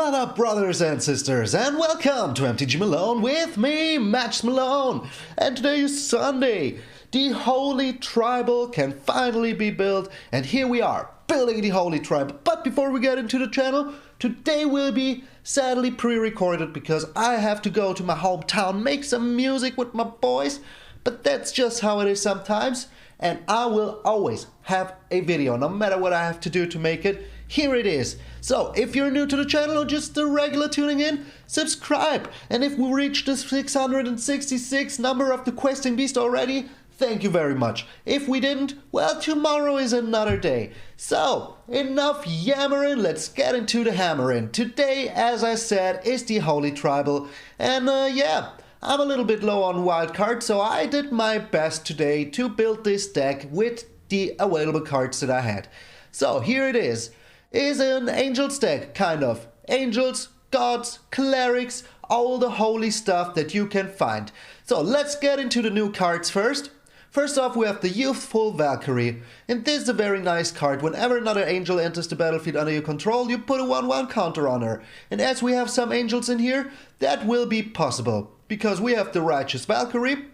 What up, brothers and sisters, and welcome to MTG Malone with me, MtgA Malone. And today is Sunday. The Holy Tribal can finally be built, and here we are, building the Holy Tribal. But before we get into the channel, today will be sadly pre-recorded because I have to go to my hometown, make some music with my boys. But that's just how it is sometimes, and I will always have a video, no matter what I have to do to make it. Here it is. So, if you're new to the channel or just a regular tuning in, subscribe. And if we reach the 666 number of the Questing Beast already, thank you very much. If we didn't, well, tomorrow is another day. So, enough yammering, let's get into the hammering. Today, as I said, is the Holy Tribal. And yeah, I'm a little bit low on wildcards, so I did my best today to build this deck with the available cards that I had. So, here it is an Angels deck, kind of. Angels, Gods, Clerics, all the holy stuff that you can find. So let's get into the new cards first. First off, we have the Youthful Valkyrie, and this is a very nice card. Whenever another angel enters the battlefield under your control, you put a 1/1 counter on her. And as we have some angels in here, that will be possible, because we have the Righteous Valkyrie,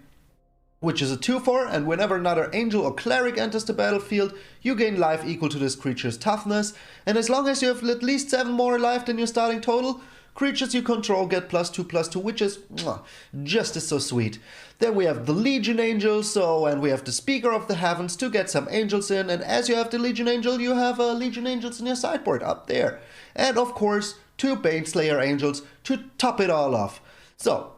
which is a 2/4, and whenever another angel or cleric enters the battlefield, you gain life equal to this creature's toughness, and as long as you have at least 7 more life than your starting total, creatures you control get +2/+2, which is just is so sweet. Then we have the Legion Angel, and we have the Speaker of the Heavens to get some angels in, and as you have the Legion Angel, you have Legion Angels in your sideboard up there. And of course, 2 Baneslayer Angels to top it all off. So,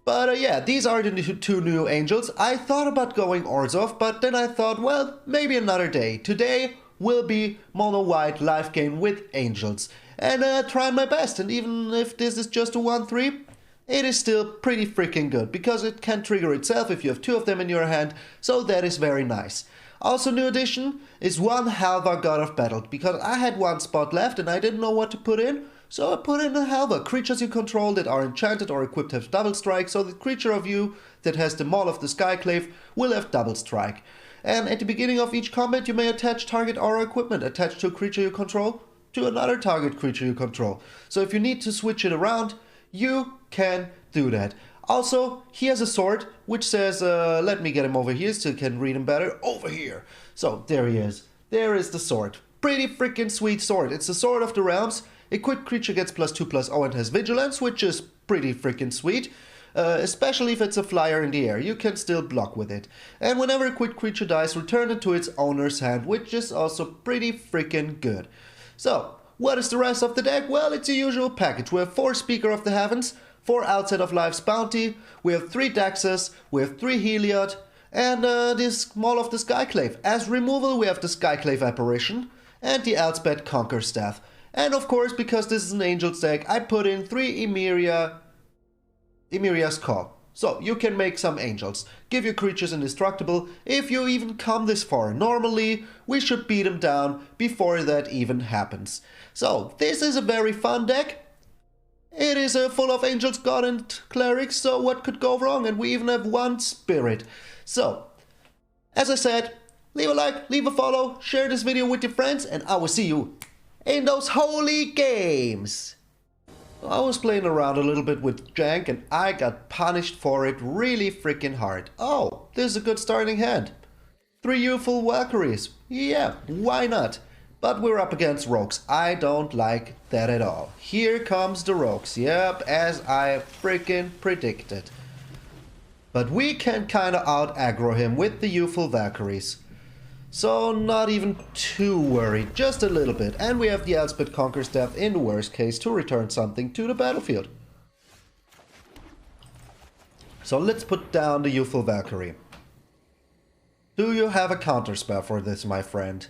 but yeah, these are the 2 new angels. I thought about going Orzhov, but then I thought, well, maybe another day. Today will be mono white life gain with angels. And trying my best, and even if this is just a 1/3, it is still pretty freaking good, because it can trigger itself if you have 2 of them in your hand, so that is very nice. Also, new addition is 1 Halvar God of Battle, because I had 1 spot left and I didn't know what to put in. So I put in a Halvar. Creatures you control that are enchanted or equipped have double strike, so the creature of you that has the Maul of the Skyclave will have double strike. And at the beginning of each combat, you may attach target aura equipment attached to a creature you control to another target creature you control. So if you need to switch it around, you can do that. Also, he has a sword, which says, let me get him over here so you can read him better. Over here. So, there he is. There is the sword. Pretty freaking sweet sword. It's the Sword of the Realms. Equipped creature gets +2/+0 and has Vigilance, which is pretty freaking sweet. Especially if it's a flyer in the air. You can still block with it. And whenever a equipped creature dies, return it to its owner's hand, which is also pretty freaking good. So, what is the rest of the deck? Well, it's a usual package. We have 4 Speaker of the Heavens, 4 Outset of Life's Bounty, we have 3 Daxes, we have 3 Heliod, and this Maul of the Skyclave. As removal, we have the Skyclave Apparition and the Elspeth Conquer Staff. And of course, because this is an Angels deck, I put in 3 Emiria's Call. So, you can make some angels. Give your creatures indestructible if you even come this far. Normally, we should beat them down before that even happens. So, this is a very fun deck. It is full of angels, god, and clerics, so what could go wrong? And we even have 1 spirit. So, as I said, leave a like, leave a follow, share this video with your friends, and I will see you in those holy games. I was playing around a little bit with jank and I got punished for it really freaking hard. Oh, this is a good starting hand. 3 Youthful Valkyries. Yeah, why not? But we're up against rogues. I don't like that at all. Here comes the rogues. Yep, as I freaking predicted. But we can kinda out-aggro him with the Youthful Valkyries. So not even too worried, just a little bit. And we have the Elspeth Conquer Staff in the worst case to return something to the battlefield. So let's put down the Youthful Valkyrie. Do you have a counterspell for this, my friend?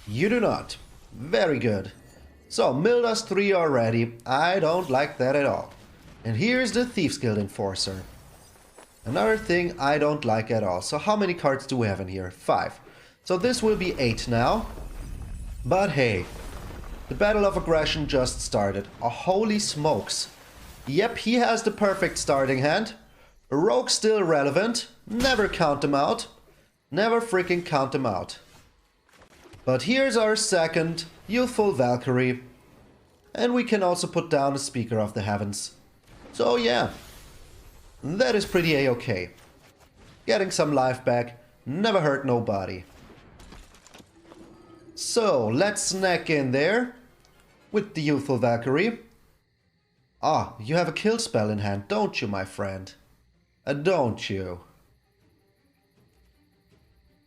You do not. Very good. So, milled us 3 already. I don't like that at all. And here's the Thieves Guild Enforcer. Another thing I don't like at all. So how many cards do we have in here? 5. So this will be 8 now. But hey, the Battle of Aggression just started. Oh, holy smokes. Yep, he has the perfect starting hand. Rogue still relevant. Never count them out. Never freaking count them out. But here's our second Youthful Valkyrie. And we can also put down a Speaker of the Heavens. So yeah, that is pretty a-okay. Getting some life back, never hurt nobody. So, let's snack in there with the Youthful Valkyrie. Ah, you have a kill spell in hand, don't you, my friend? Don't you?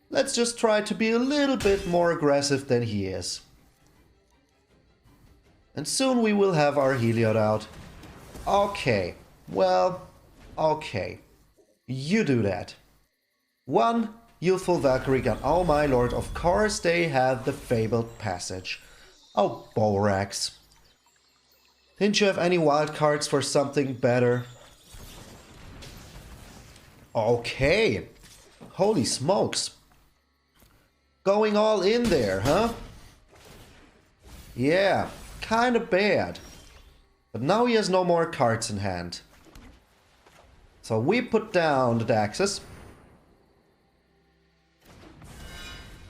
Let's just try to be a little bit more aggressive than he is. And soon we will have our Heliod out. Okay, well, okay. You do that. One Youthful Valkyrie gun. Oh my lord, of course they had the fabled passage. Oh, Borax. Didn't you have any wild cards for something better? Okay. Holy smokes. Going all in there, huh? Yeah, kinda bad. But now he has no more cards in hand. So we put down the Daxus.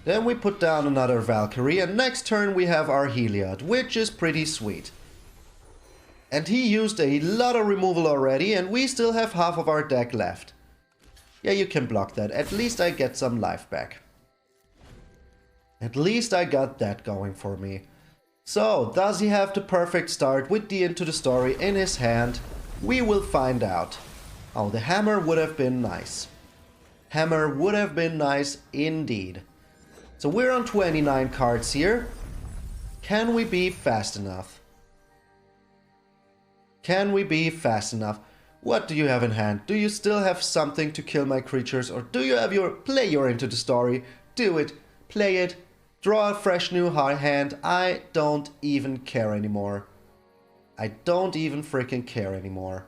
Then we put down another Valkyrie, and next turn we have our Heliod, which is pretty sweet. And he used a lot of removal already, and we still have half of our deck left. Yeah, you can block that. At least I get some life back. At least I got that going for me. So, does he have the perfect start with the Into the Story in his hand? We will find out. Oh, the hammer would have been nice. Hammer would have been nice indeed. So we're on 29 cards here. Can we be fast enough? Can we be fast enough? What do you have in hand? Do you still have something to kill my creatures? Or do you have your... Play your Into the Story. Do it. Play it. Draw a fresh new high hand. I don't even care anymore. I don't even freaking care anymore.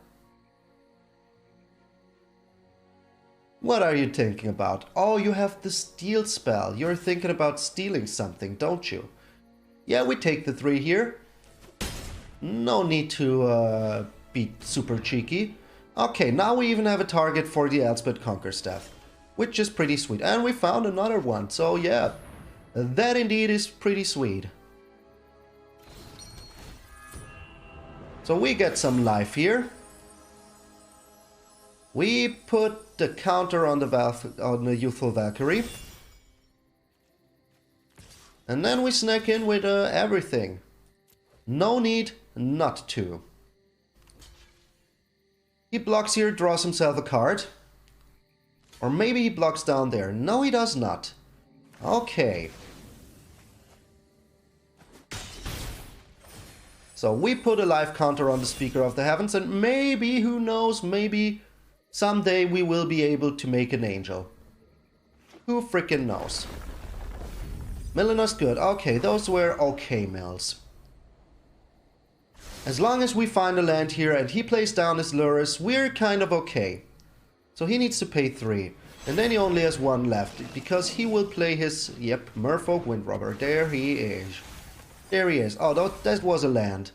What are you thinking about? Oh, you have the steal spell. You're thinking about stealing something, don't you? Yeah, we take the 3 here. No need to be super cheeky. Okay, now we even have a target for the Elspeth Conquerstaff, which is pretty sweet. And we found another one, so yeah, that indeed is pretty sweet. So we get some life here. We put the counter on the Youthful Valkyrie. And then we snack in with everything. No need not to. He blocks here, draws himself a card. Or maybe he blocks down there. No, he does not. Okay. So we put a life counter on the Speaker of the Heavens, and maybe, who knows, maybe someday we will be able to make an angel. Who freaking knows? Millinous good. Okay, those were okay mills. As long as we find a land here and he plays down his Lurrus, we're kind of okay. So he needs to pay 3. And then he only has 1 left, because he will play his, yep, Merfolk Windrobber. There he is. There he is. Oh, that was a land.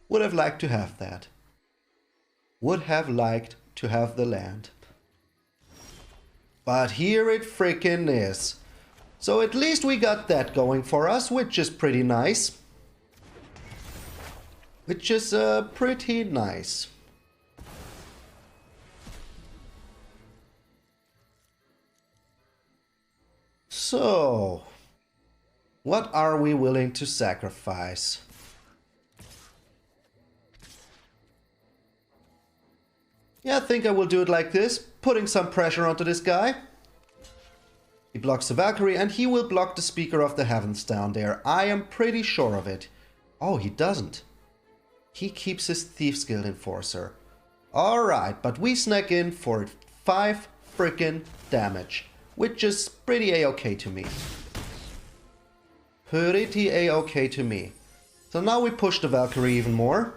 Would have liked to have that. Would have liked to have the land. But here it freaking is. So at least we got that going for us, which is pretty nice. Which is pretty nice. So, what are we willing to sacrifice? Yeah, I think I will do it like this, putting some pressure onto this guy. He blocks the Valkyrie and he will block the Speaker of the Heavens down there. I am pretty sure of it. Oh, he doesn't. He keeps his Thieves Guild Enforcer. Alright, but we snack in for 5 freaking damage, which is pretty a-okay to me. Pretty a-okay to me. So now we push the Valkyrie even more.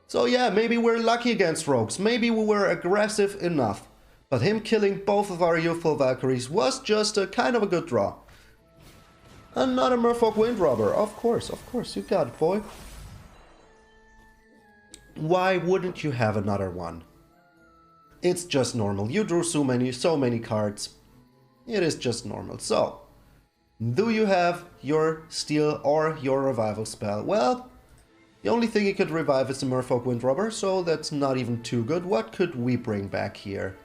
So yeah, maybe we're lucky against rogues. Maybe we were aggressive enough. But him killing both of our Youthful Valkyries was just a kind of a good draw. Another Merfolk Windrobber. Of course, you got it, boy. Why wouldn't you have another one? It's just normal. You drew so many cards. It is just normal. So, Do you have your steal or your revival spell? Well, the only thing you could revive is the Merfolk Windrobber, so that's not even too good. What could we bring back here?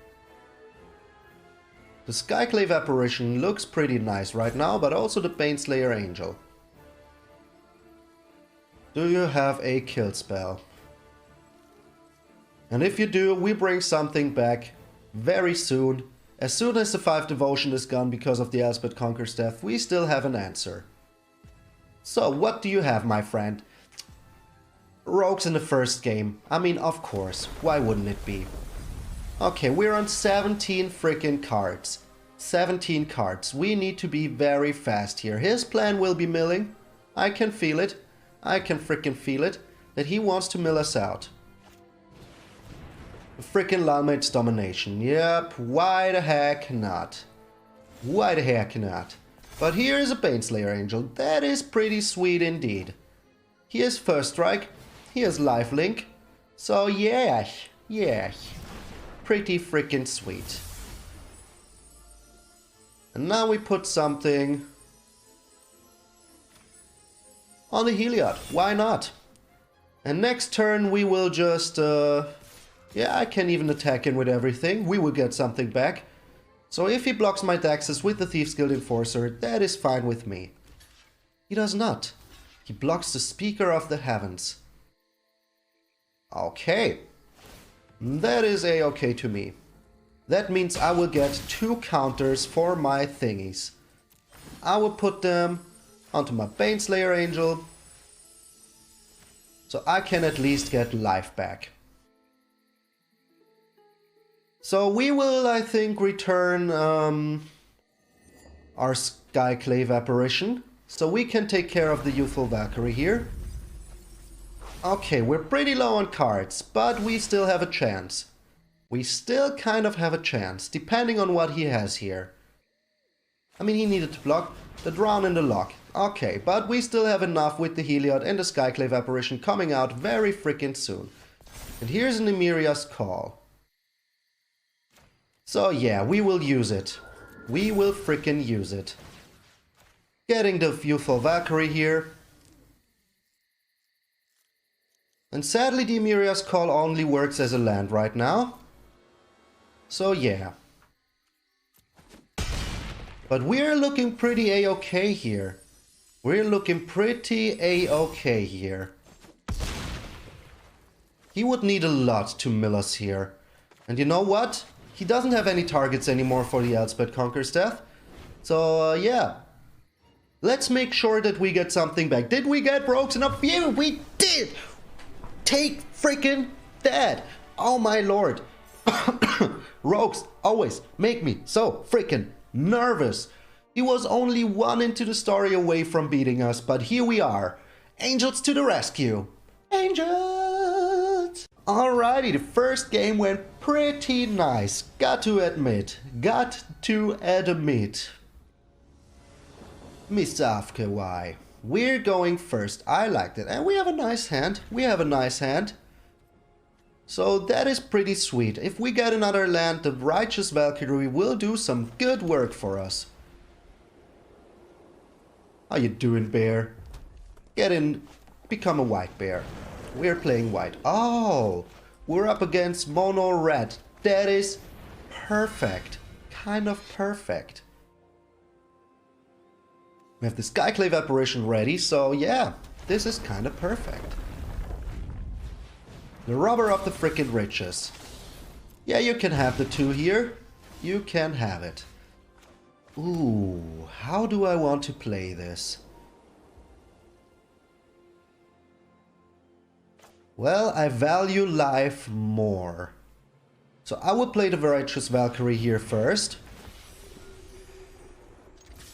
The Skyclave Apparition looks pretty nice right now, but also the Baneslayer Angel. Do you have a kill spell? And if you do, we bring something back very soon. As soon as the 5 devotion is gone because of the Elspeth Conqueror's death, we still have an answer. So, what do you have, my friend? Rogues in the first game. I mean, of course. Why wouldn't it be? Okay, we're on 17 freaking cards. 17 cards. We need to be very fast here. His plan will be milling. I can feel it. I can freaking feel it. That he wants to mill us out. Freaking Lalmate's Domination. Yep, why the heck not? Why the heck not? But here is a Baneslayer Angel. That is pretty sweet indeed. He has First Strike. He has Lifelink. So yeah. Pretty freaking sweet. And now we put something on the Heliod. Why not? And next turn we will just... yeah, I can even attack him with everything. We will get something back. So if he blocks my Daxes with the Thieves Guild Enforcer, that is fine with me. He does not. He blocks the Speaker of the Heavens. Okay. That is a-okay to me. That means I will get 2 counters for my thingies. I will put them onto my Baneslayer Angel. So I can at least get life back. So we will, I think, return our Skyclave Apparition. So we can take care of the Youthful Valkyrie here. Okay, we're pretty low on cards, but we still have a chance. We still kind of have a chance, depending on what he has here. I mean, he needed to block the Drown in the Lock. Okay, but we still have enough with the Heliod and the Skyclave Apparition coming out very freaking soon. And here's an Emiria's Call. So yeah, we will use it. We will freaking use it. Getting the Youthful Valkyrie here. And sadly the Emiria's Call only works as a land right now. So yeah. But we're looking pretty a-okay here. We're looking pretty a-okay here. He would need a lot to mill us here. And you know what? He doesn't have any targets anymore for the Elspeth Conqueror's death. So, yeah. Let's make sure that we get something back. Did we get Rogues enough? Yeah, we did! Take freaking that! Oh my lord. Rogues always make me so freaking nervous. He was only 1 into the story away from beating us, but here we are. Angels to the rescue. Angels! Alrighty, the first game went pretty nice. Got to admit. MtgA. We're going first. I liked it. And we have a nice hand. So that is pretty sweet. If we get another land, the Righteous Valkyrie will do some good work for us. How you doing, bear? Get in. Become a white bear. We're playing white. Oh, we're up against mono red. That is perfect. Kind of perfect. We have the Skyclave Apparition ready, so yeah, this is kind of perfect. The Robber of the Frickin' Riches. Yeah, you can have the 2 here. You can have it. Ooh, how do I want to play this? Well, I value life more. So I will play the Righteous Valkyrie here first.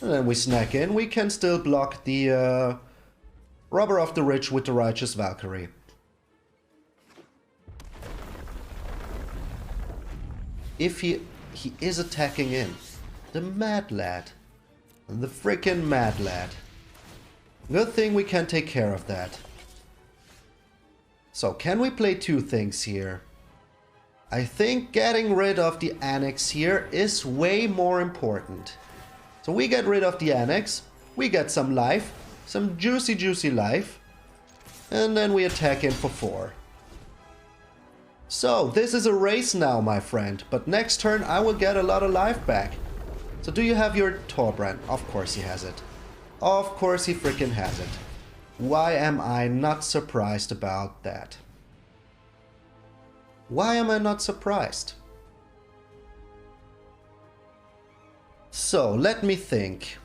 And then we snack in. We can still block the Robber of the Rich with the Righteous Valkyrie. If he is attacking in. The Mad Lad. The frickin' Mad Lad. Good thing we can take care of that. So, can we play 2 things here? I think getting rid of the Annex here is way more important. So we get rid of the Annex. We get some life. Some juicy, juicy life. And then we attack in for 4. So, this is a race now, my friend. But next turn, I will get a lot of life back. So, do you have your Torbrand? Of course he has it. Of course he freaking has it. Why am I not surprised about that? Why am I not surprised? So, let me think.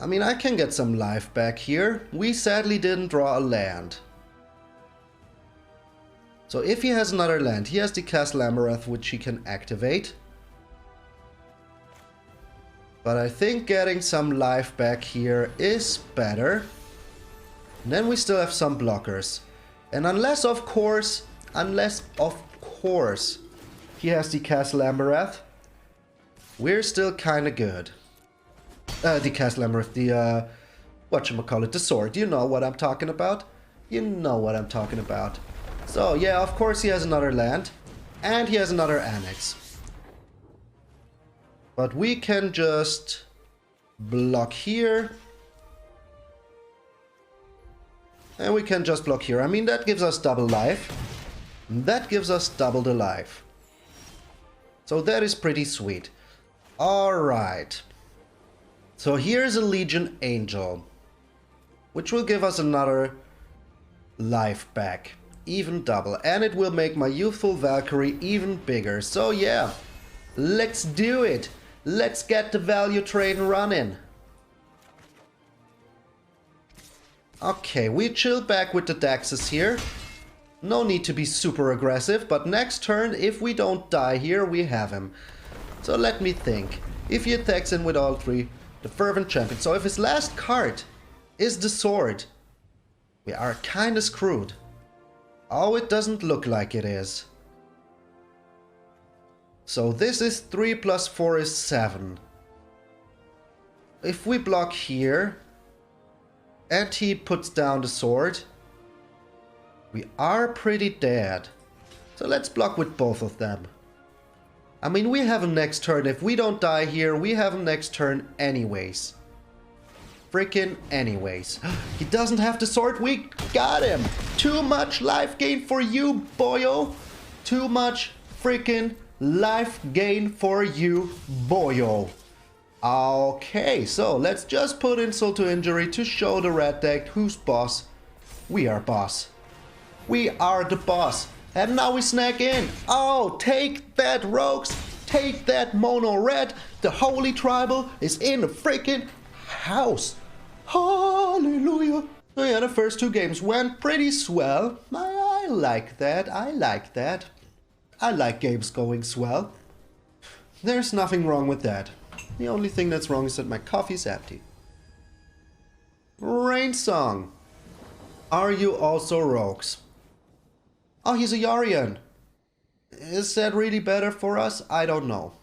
I mean, I can get some life back here. We sadly didn't draw a land. So if he has another land, he has the Castle Amaranth, which he can activate. But I think getting some life back here is better. And then we still have some blockers. And unless of course he has the Castle Amaranth, we're still kinda good. The Castle Amaranth, the, whatchamacallit, the sword. You know what I'm talking about. You know what I'm talking about. So, yeah, of course he has another land. And he has another annex. But we can just block here. And we can just block here. I mean, that gives us double life. That gives us double the life. So that is pretty sweet. Alright. So here's a Legion Angel, which will give us another life back, even double, and it will make my Youthful Valkyrie even bigger. So yeah, let's do it. Let's get the value train running. Okay, we chill back with the Daxes here. No need to be super aggressive, but next turn, if we don't die here, we have him. So let me think. If he attacks in with all 3, the Fervent Champion. So if his last card is the sword, we are kinda screwed. Oh, it doesn't look like it is. So this is 3 plus 4 is 7. If we block here, and he puts down the sword, we are pretty dead. So let's block with both of them. I mean, we have him next turn. If we don't die here, we have him next turn anyways. Freaking anyways. He doesn't have the sword. We got him. Too much life gain for you, boyo. Too much freaking life gain for you, boyo. Okay, so let's just put insult to injury to show the red deck who's boss. We are boss. We are the boss. And now we snack in. Oh, take that, rogues. Take that, mono red. The holy tribal is in the freaking house. Hallelujah. So yeah, the first 2 games went pretty swell. I like that. I like that. I like games going swell. There's nothing wrong with that. The only thing that's wrong is that my coffee's empty. Rain Song. Are you also rogues? Oh, he's a Yarian. Is that really better for us? I don't know.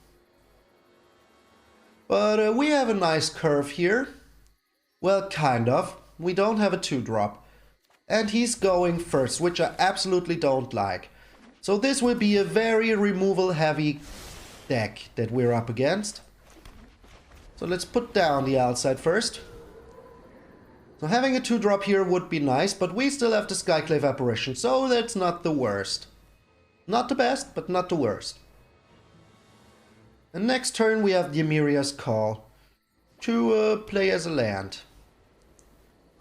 But we have a nice curve here. Well, kind of. We don't have a 2-drop. And he's going first, which I absolutely don't like. So this will be a very removal-heavy deck that we're up against. So let's put down the outside first. So having a 2-drop here would be nice, but we still have the Skyclave Apparition, so that's not the worst. Not the best, but not the worst. And next turn we have the Ymiria's Call to play as a land.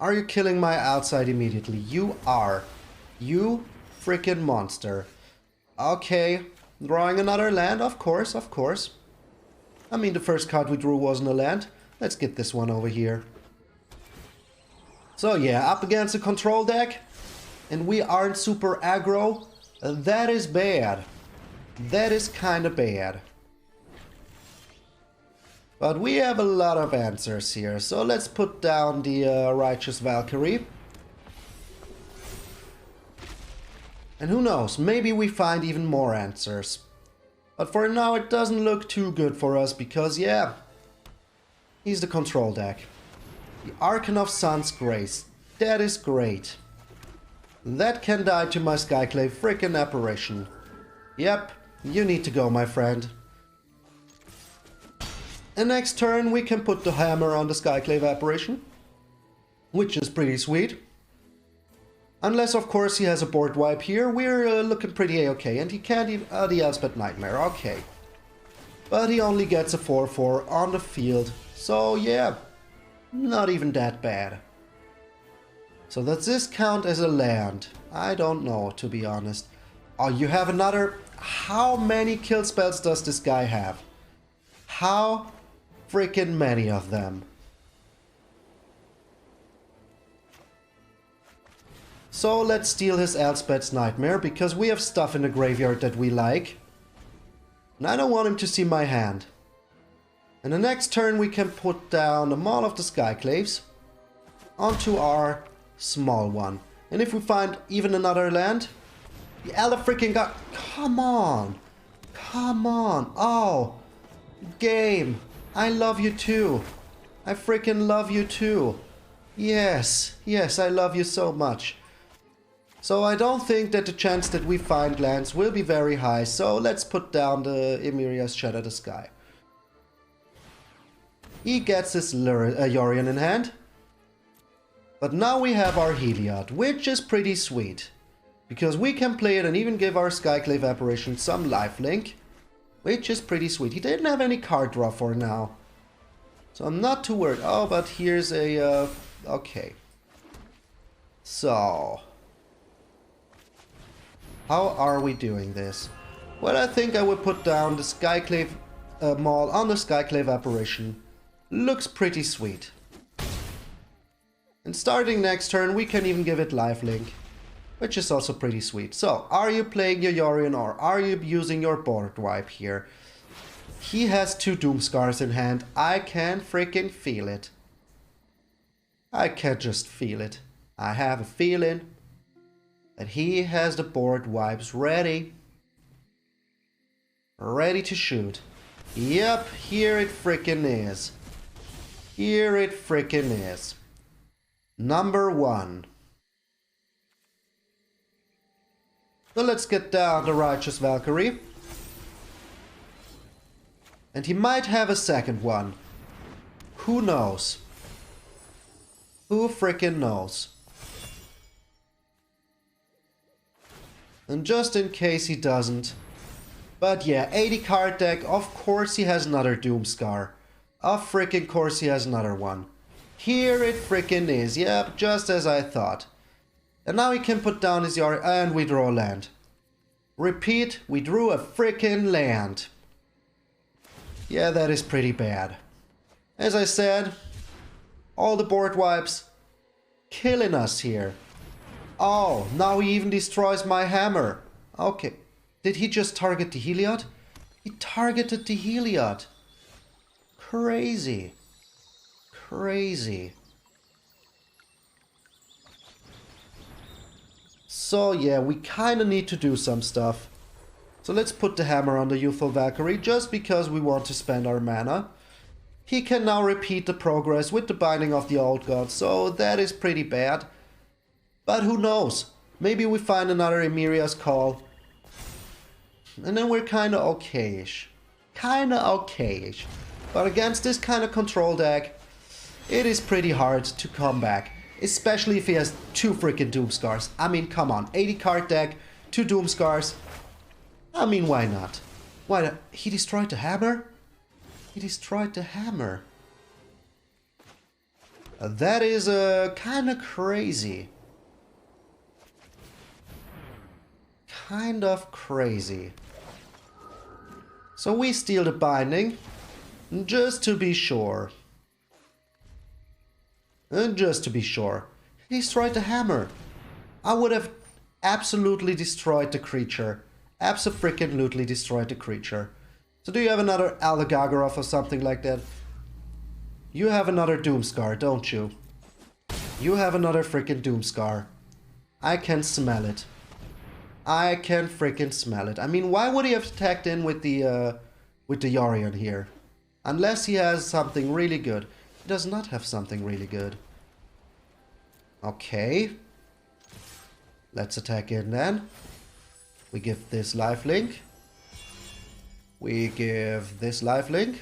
Are you killing my outside immediately? You are. You freaking monster. Okay, drawing another land, of course, of course. I mean, the first card we drew wasn't a land. Let's get this one over here. So yeah, up against a control deck, and we aren't super aggro. That is bad. That is kinda bad. But we have a lot of answers here, so let's put down the Righteous Valkyrie. And who knows, maybe we find even more answers. But for now it doesn't look too good for us, because yeah, he's the control deck. The Archon of Sun's Grace. That is great. That can die to my Skyclave frickin' Apparition. Yep, you need to go, my friend. And next turn we can put the hammer on the Skyclave apparition, which is pretty sweet. Unless of course he has a board wipe here, we're looking pretty a-okay. And he can't even... the Elspeth Nightmare, okay. But he only gets a 4/4 on the field, so yeah, not even that bad. So does this count as a land? I don't know, to be honest. Oh, you have another... How many kill spells does this guy have? How freaking many of them? So let's steal his Elspeth's Nightmare, because we have stuff in the graveyard that we like. And I don't want him to see my hand. And the next turn we can put down the Maul of the Skyclaves onto our small one. And if we find even another land, the Elder freaking God, come on, come on, oh, game, I love you too, I freaking love you too, yes, yes, I love you so much. So I don't think that the chance that we find lands will be very high, so let's put down the Emiria's Shatter the Sky. He gets his Yorion in hand. But now we have our Heliod, which is pretty sweet. Because we can play it and even give our Skyclave apparition some lifelink. Which is pretty sweet. He didn't have any card draw for now. So I'm not too worried. Oh, but here's a... okay. So... how are we doing this? Well, I think I would put down the Skyclave Maul on the Skyclave apparition. Looks pretty sweet. And starting next turn, we can even give it lifelink, which is also pretty sweet. So, are you playing your Yorion or are you using your board wipe here? He has 2 Doomskars in hand. I can freaking feel it. I can just feel it. I have a feeling that he has the board wipes ready. Ready to shoot. Yep, here it freaking is. Here it freaking is. Number 1. So let's get down the Righteous Valkyrie. And he might have a second one. Who knows? Who freaking knows? And just in case he doesn't. But yeah, 80 card deck, of course he has another Doomskar. Of freaking course he has another one. Here it freaking is, yep, just as I thought. And now he can put down his Yari, and we draw land. Repeat, we drew a freaking land. Yeah, that is pretty bad. As I said, all the board wipes killing us here. Oh, now he even destroys my hammer. Okay, did he just target the Heliod? He targeted the Heliod. Crazy. Crazy. So yeah, we kinda need to do some stuff. So let's put the hammer on the Youthful Valkyrie just because we want to spend our mana. He can now repeat the progress with the Binding of the Old Gods, so that is pretty bad. But who knows? Maybe we find another Emiria's Call. And then we're kinda okay-ish. Kinda okay-ish. But against this kind of control deck, it is pretty hard to come back. Especially if he has 2 freaking Doomskars. I mean, come on. 80 card deck, 2 Doomskars. I mean, why not? Why not? He destroyed the hammer? He destroyed the hammer. That is kind of crazy. Kind of crazy. So we steal the Binding. Just to be sure. Just to be sure. He destroyed the hammer. I would have absolutely destroyed the creature. Abso-freaking-lutely destroyed the creature. So do you have another Alagagorov or something like that? You have another Doomskar, don't you? You have another freaking Doomskar. I can smell it. I can freaking smell it. I mean, why would he have attacked in with the Yorion here? Unless he has something really good. He does not have something really good. Okay. Let's attack in then. We give this lifelink. We give this lifelink.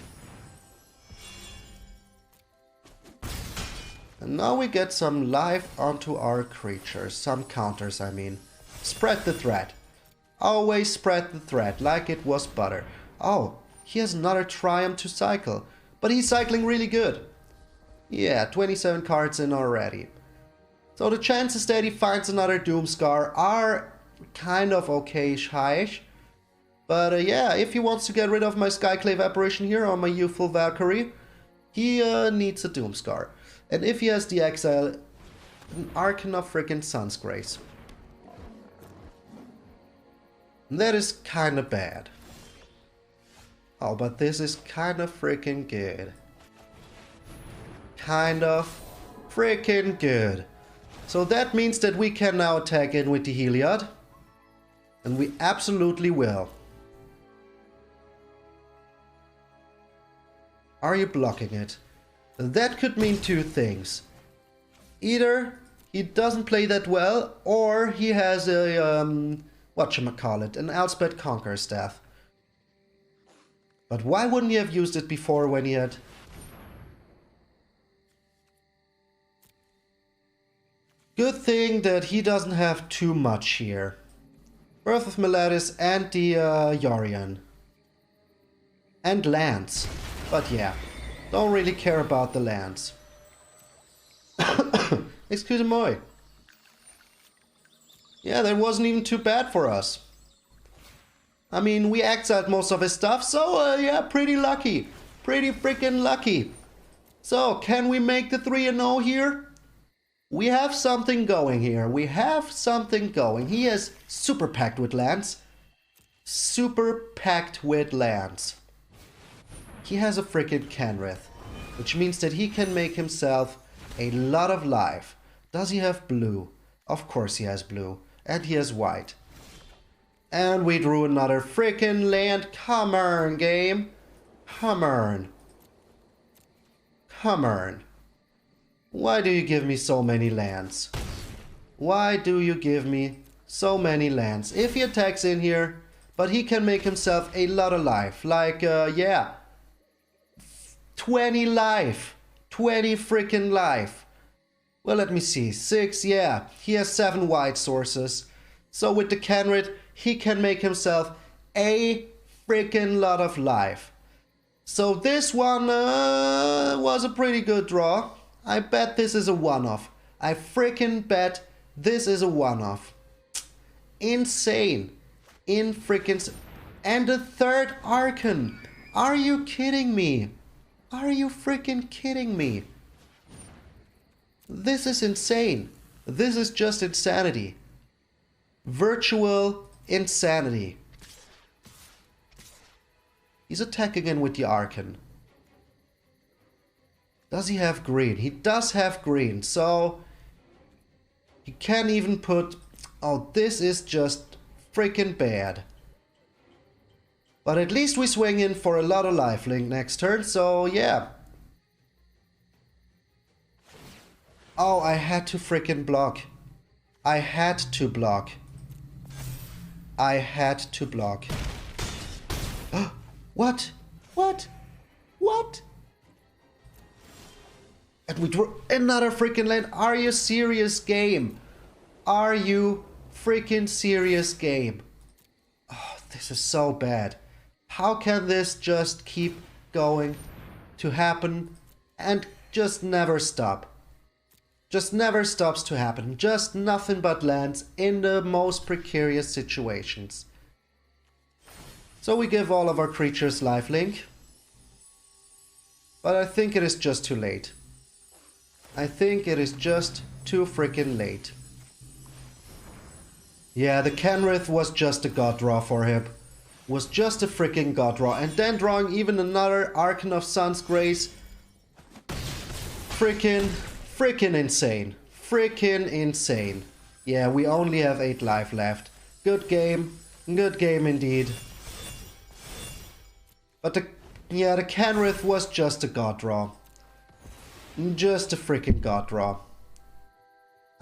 And now we get some life onto our creatures. Some counters, I mean. Spread the threat. Always spread the threat, like it was butter. Oh, he has another Triumph to cycle. But he's cycling really good. Yeah, 27 cards in already. So the chances that he finds another Doomscar are kind of okay-ish, high-ish. But yeah, if he wants to get rid of my Skyclave Apparition here or my Youthful Valkyrie, he needs a Doomscar. And if he has the Exile, an Archon of frickin' Sun's Grace. That is kinda bad. Oh, but this is kinda frickin' good. Kind of frickin' good. So that means that we can now attack in with the Heliod. And we absolutely will. Are you blocking it? That could mean two things. Either he doesn't play that well, or he has a, whatchamacallit, an Elspeth Conqueror Staff. But why wouldn't he have used it before when he had... Good thing that he doesn't have too much here. Birth of Meletis and the Yorion. And lands. But yeah, don't really care about the lands. Excuse me. Yeah, that wasn't even too bad for us. I mean, we exiled most of his stuff, so yeah, pretty lucky. Pretty freaking lucky. So, can we make the 3-0 here? We have something going here. We have something going. He is super packed with lands. Super packed with lands. He has a freaking Kenrith, which means that he can make himself a lot of life. Does he have blue? Of course he has blue. And he has white. And we drew another freaking land. Come on, game. Come on. Come on. Why do you give me so many lands? Why do you give me so many lands? If he attacks in here, but he can make himself a lot of life. Like, yeah. 20 life. 20 freaking life. Well, let me see. 6, yeah. He has 7 white sources. So with the Kenrith, he can make himself a freaking lot of life. So this one was a pretty good draw. I bet this is a one-off. I freaking bet this is a one-off. Insane. In freaking... And the third Archon. Are you kidding me? Are you freaking kidding me? This is insane. This is just insanity. Virtual insanity. He's attacking in with the Archon. Does he have green? He does have green, so... He can't even put... Oh, this is just freaking bad. But at least we swing in for a lot of lifelink next turn, so yeah. Oh, I had to freaking block. I had to block. I had to block. What? What? What? And we drew another freaking land. Are you serious, game? Are you freaking serious, game? Oh, this is so bad. How can this just keep going to happen and just never stop? Just never stops to happen. Just nothing but lands in the most precarious situations. So we give all of our creatures lifelink. But I think it is just too late. I think it is just too freaking late. Yeah, the Kenrith was just a god draw for him. Was just a freaking god draw. And then drawing even another Archon of Sun's Grace. Freaking insane. Freaking insane. Yeah, we only have 8 life left. Good game. Good game indeed. But the Kenrith was just a god draw. Just a freaking god draw.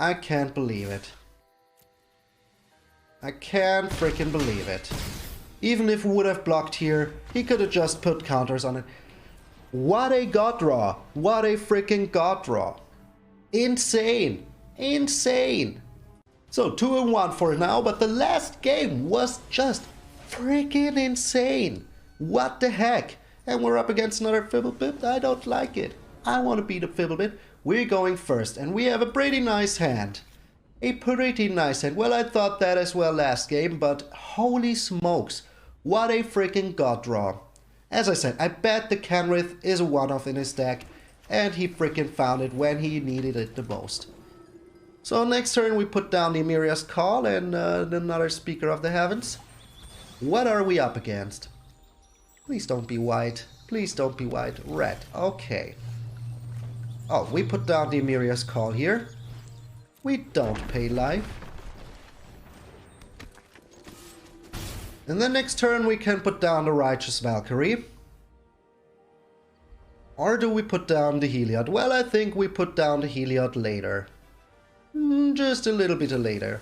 I can't believe it. I can't freaking believe it. Even if we would have blocked here, he could have just put counters on it. What a god draw. What a freaking god draw. Insane. Insane. So 2-1 for now, but the last game was just freaking insane. What the heck? And we're up against another Fibblebit. I don't like it. I want to beat a Fibblebit. We're going first, and we have a pretty nice hand. A pretty nice hand. Well, I thought that as well last game, but holy smokes. What a freaking god draw. As I said, I bet the Kenrith is a one-off in his deck, and he freaking found it when he needed it the most. So next turn we put down the Emeria's Call and another Speaker of the Heavens. What are we up against? Please don't be white. Please don't be white. Red. Okay. Oh, we put down the Emeria's Call here. We don't pay life. And then next turn we can put down the Righteous Valkyrie. Or do we put down the Heliod? Well, I think we put down the Heliod later. Just a little bit later.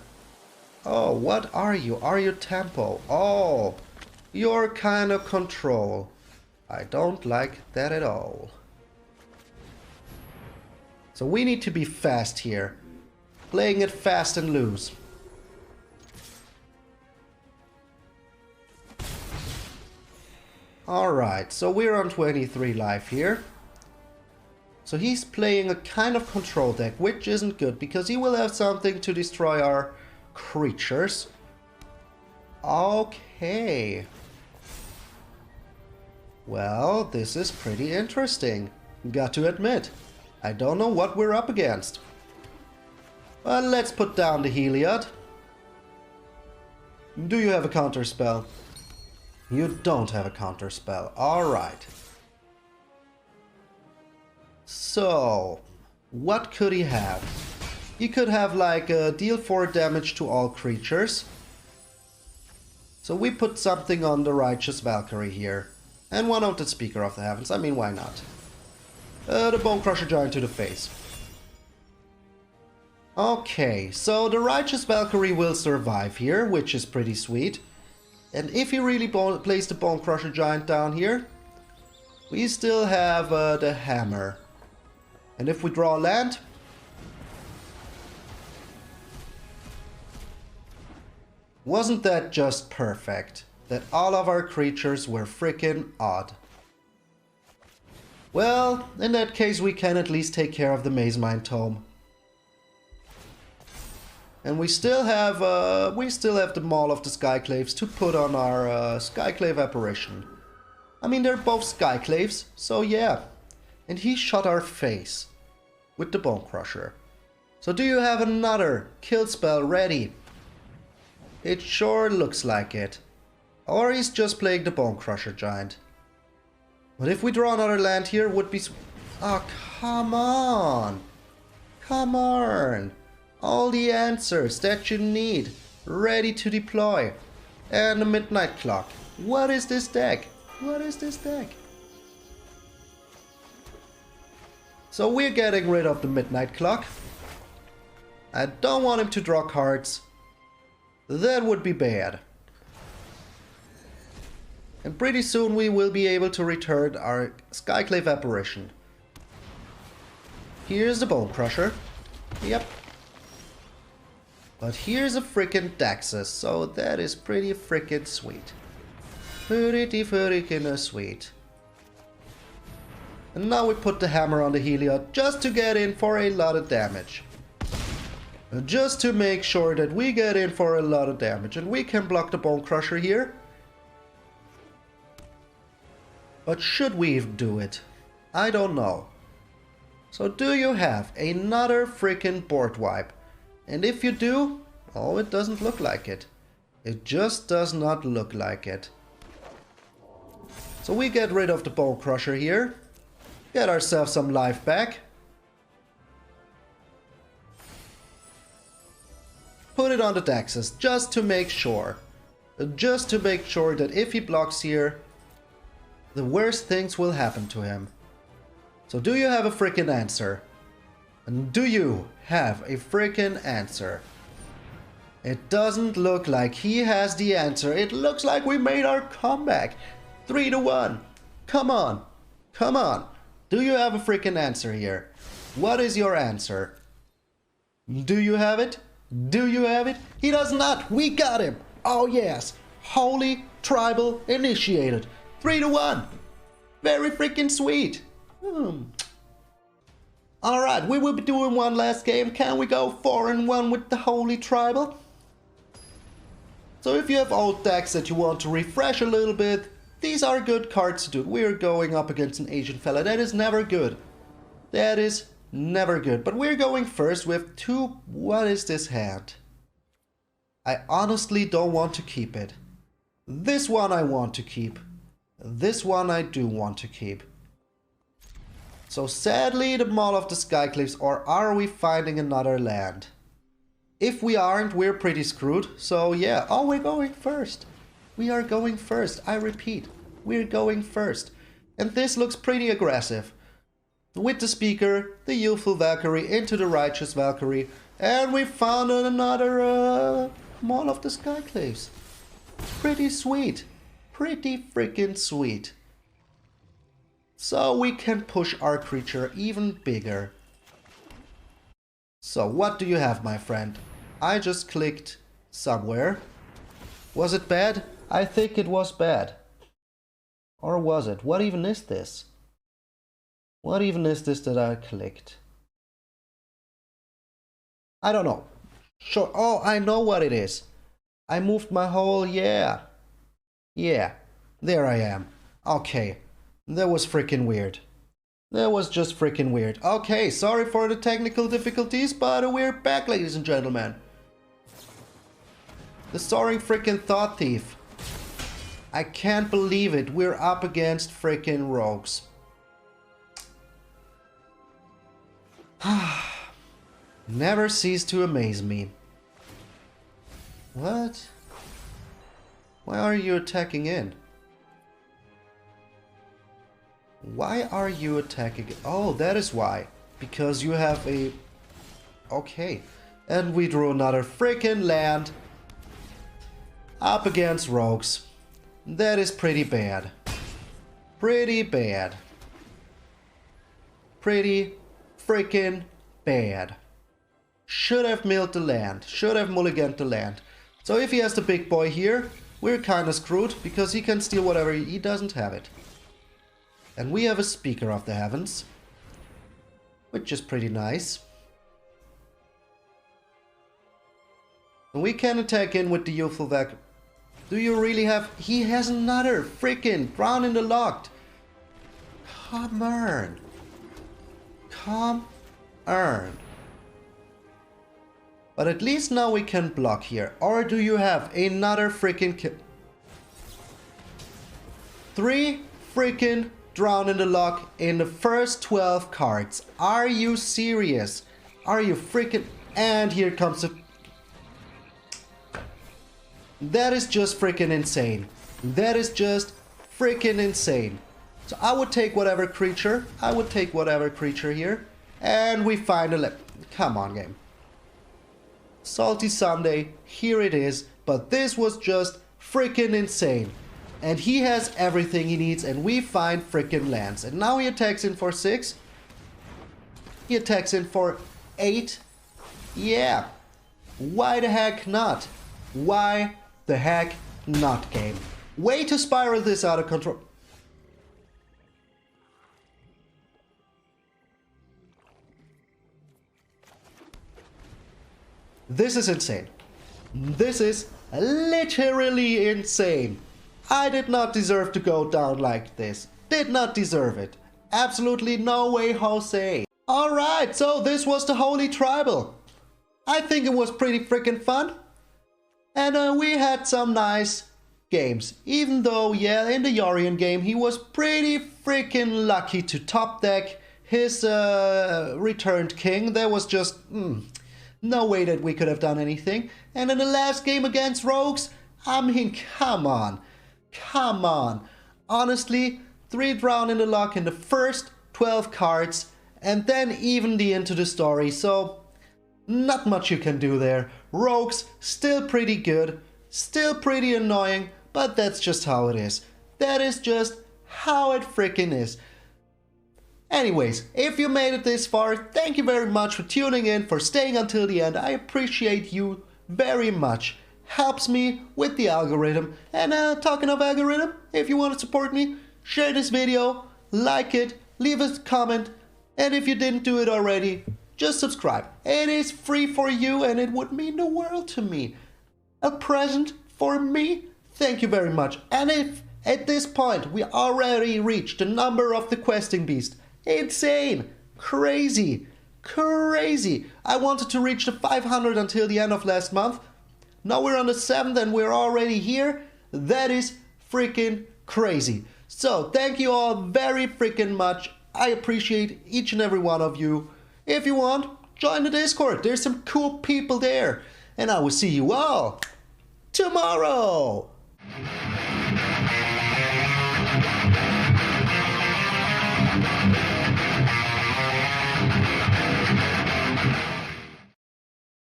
Oh, what are you? Are you Tempo? Oh, you're kind of control. I don't like that at all. So we need to be fast here. Playing it fast and loose. Alright, so we're on 23 life here. So he's playing a kind of control deck, which isn't good, because he will have something to destroy our creatures. Okay. Well, this is pretty interesting. Got to admit, I don't know what we're up against. Well, let's put down the Heliod. Do you have a counter spell? You don't have a counter spell. Alright. So, what could he have? He could have like deal 4 damage to all creatures. So we put something on the Righteous Valkyrie here. And one of the Speaker of the Heavens. I mean, why not? The Bone Crusher Giant to the face. Okay, so the Righteous Valkyrie will survive here, which is pretty sweet. And if he really plays the Bone Crusher Giant down here, we still have the Hammer. And if we draw land, wasn't that just perfect? That all of our creatures were freaking odd. Well, in that case we can at least take care of the Mazemind Tome. And we still have the Maul of the Skyclaves to put on our Skyclave Apparition. I mean, they're both Skyclaves, so yeah. And he shot our face with the Bone Crusher. So do you have another kill spell ready? It sure looks like it. Or he's just playing the Bone Crusher Giant. But if we draw another land here, would be... Oh, come on! Come on! All the answers that you need, ready to deploy. And a Midnight Clock. What is this deck? What is this deck? So we're getting rid of the Midnight Clock. I don't want him to draw cards. That would be bad. And pretty soon we will be able to return our Skyclave Apparition. Here's the Bone Crusher. Yep. But here's a freaking Daxus, so that is pretty freaking sweet. Pretty freaking sweet. And now we put the Hammer on the Heliod just to get in for a lot of damage. Just to make sure that we get in for a lot of damage. And we can block the Bone Crusher here. But should we do it? I don't know. So do you have another freaking board wipe? And if you do, oh, it doesn't look like it. It just does not look like it. So we get rid of the Bone Crusher here. Get ourselves some life back. Put it on the Daxus just to make sure. Just to make sure that if he blocks here, the worst things will happen to him. So do you have a freaking answer? And do you have a freaking answer? It doesn't look like he has the answer. It looks like we made our comeback. 3-1. Come on. Come on. Do you have a freaking answer here? What is your answer? Do you have it? Do you have it? He does not. We got him. Oh yes. Holy Tribal initiated. 3-1. Very freaking sweet. Alright, we will be doing one last game. Can we go 4-1 with the Holy Tribal? So if you have old decks that you want to refresh a little bit, these are good cards to do. We are going up against an Asian fella. That is never good. That is never good. But we're going first with two... What is this hand? I honestly don't want to keep it. This one I want to keep. This one I do want to keep. So sadly the Maul of the Skycliffs, or are we finding another land? If we aren't, we're pretty screwed. So yeah, oh, we're going first. We are going first. I repeat, we're going first. And this looks pretty aggressive. With the speaker, the Youthful Valkyrie into the Righteous Valkyrie, and we found another Maul of the Skycliffs. Pretty sweet. Pretty freaking sweet. So we can push our creature even bigger. So what do you have, my friend? I just clicked somewhere. Was it bad? I think it was bad. Or was it? What even is this? What even is this that I clicked? I don't know. Sure. Oh, I know what it is. I moved my whole... Yeah. Yeah. There I am. Okay. That was freaking weird. That was just freaking weird. Okay, sorry for the technical difficulties, but we're back, ladies and gentlemen. The soaring freaking Thought Thief. I can't believe it. We're up against freaking rogues. Never cease to amaze me. What? Why are you attacking in? Why are you attacking? Oh, that is why. Because you have a... Okay. And we drew another freaking land. Up against rogues. That is pretty bad. Pretty bad. Pretty freaking bad. Should have milled the land. Should have mulliganed the land. So if he has the big boy here, we're kinda screwed, because he can steal whatever he doesn't have it. And we have a Speaker of the Heavens, which is pretty nice. And we can attack in with the Youthful Valkyrie. Do you really have... He has another freaking Drown in the Locked. Come on. Come on. But at least now we can block here. Or do you have another freaking... 3 freaking Drown in the Lock in the first 12 cards. Are you serious? Are you freaking... And here comes the... That is just freaking insane. That is just freaking insane. So I would take whatever creature. I would take whatever creature here. And we finally... Come on, game. Salty Sunday, here it is. But this was just freaking insane. And he has everything he needs, and we find freaking lands. And now he attacks in for 6. He attacks in for 8. Yeah. Why the heck not? Why the heck not, game? Way to spiral this out of control. This is insane. This is literally insane. I did not deserve to go down like this. Did not deserve it. Absolutely no way, Jose. Alright, so this was the Holy Tribal. I think it was pretty freaking fun. And we had some nice games. Even though, yeah, in the Yorion game, he was pretty freaking lucky to top deck his returned king. There was just no way that we could have done anything. And in the last game against rogues, I mean, come on. Come on. Honestly, 3 Drown in the Lock in the first 12 cards, and then even the Into the Story, so not much you can do there. Rogues, still pretty good, still pretty annoying, but that's just how it is. That is just how it freaking is. Anyways, if you made it this far, thank you very much for tuning in, for staying until the end. I appreciate you very much. Helps me with the algorithm. And talking of algorithm, if you want to support me, share this video, like it, leave a comment, and if you didn't do it already, just subscribe. It is free for you and it would mean the world to me. A present for me? Thank you very much. And if at this point we already reached the number of the questing beast, insane, crazy, crazy. I wanted to reach the 500 until the end of last month. Now we're on the 7th and we're already here. That is freaking crazy. So thank you all very freaking much. I appreciate each and every one of you. If you want, join the Discord. There's some cool people there. And I will see you all tomorrow.